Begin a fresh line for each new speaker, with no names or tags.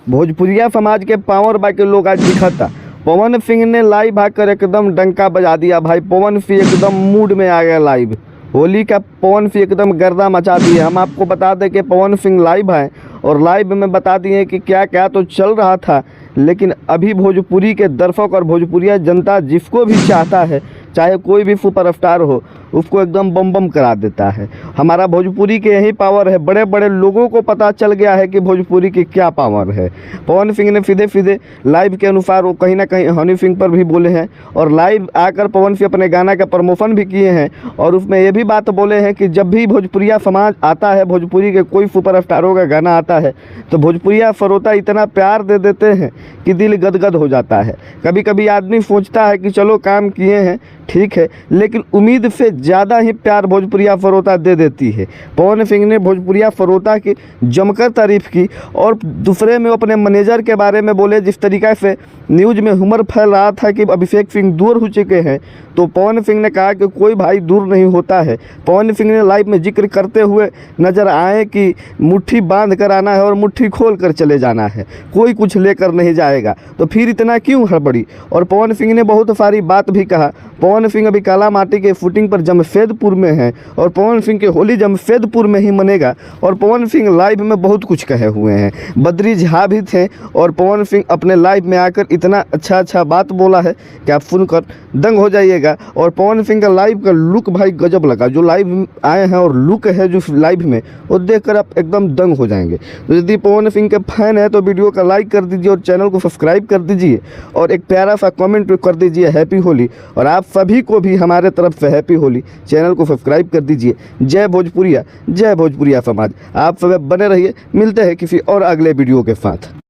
भोजपुरिया समाज के पावर बाकी लोग आज दिखता। पवन सिंह ने लाइव आकर एकदम डंका बजा दिया भाई। पवन सिंह एकदम मूड में आ गया लाइव। होली का पवन सिंह एकदम गर्दा मचा दिए। हम आपको बता दें कि पवन सिंह लाइव है और लाइव में बता दिए कि क्या क्या तो चल रहा था, लेकिन अभी भोजपुरी के दर्शक और भोजपुरिया जनता जिसको भी चाहता है, चाहे कोई भी सुपरस्टार हो, उसको एकदम बम बम करा देता है। हमारा भोजपुरी के यही पावर है। बड़े बड़े लोगों को पता चल गया है कि भोजपुरी की क्या पावर है। पवन सिंह ने सीधे सीधे लाइव के अनुसार वो कहीं ना कहीं हनी सिंह पर भी बोले हैं और लाइव आकर पवन सिंह अपने गाना का प्रमोशन भी किए हैं और उसमें ये भी बात बोले हैं कि जब भी भोजपुरिया समाज आता है, भोजपुरी के कोई सुपरस्टारों का गाना आता है, तो भोजपुरिया श्रोता इतना प्यार दे देते हैं कि दिल गदगद हो जाता है। कभी कभी आदमी सोचता है कि चलो काम किए हैं ठीक है, लेकिन उम्मीद से ज़्यादा ही प्यार भोजपुरिया श्रोता दे देती है। पवन सिंह ने भोजपुरिया श्रोता की जमकर तारीफ की और दूसरे में अपने मैनेजर के बारे में बोले। जिस तरीक़े से न्यूज़ में ह्यूमर फैल रहा था कि अभिषेक सिंह दूर हो चुके हैं, तो पवन सिंह ने कहा कि कोई भाई दूर नहीं होता है। पवन सिंह ने लाइव में जिक्र करते हुए नज़र आए कि मुट्ठी बांध कर आना है और मुट्ठी खोल कर चले जाना है, कोई कुछ लेकर नहीं जाएगा, तो फिर इतना क्यों हड़बड़ी। और पवन सिंह ने बहुत सारी बात भी कहा। पवन सिंह अभी काला माटी के शूटिंग पर जमशेदपुर में है और पवन सिंह की होली जमशेदपुर में ही मनेगा। और पवन सिंह लाइव में बहुत कुछ कहे हुए हैं। बद्री झा भी थे और पवन सिंह अपने लाइव में आकर इतना अच्छा बात बोला है कि आप सुनकर दंग हो जाइएगा। और पवन सिंह का लाइव का लुक भाई गजब लगा। जो लाइव आए हैं और लुक है जो लाइव में, वो देखकर आप एकदम दंग हो जाएंगे। तो यदि पवन सिंह के फैन है तो वीडियो का लाइक कर दीजिए और चैनल को सब्सक्राइब कर दीजिए और एक प्यारा सा कमेंट कर दीजिए हैप्पी होली। और आप सभी को भी हमारे तरफ से हैप्पी होली। चैनल को सब्सक्राइब कर दीजिए। जय भोजपुरिया समाज। आप सब बने रहिए। मिलते हैं किसी और अगले वीडियो के साथ।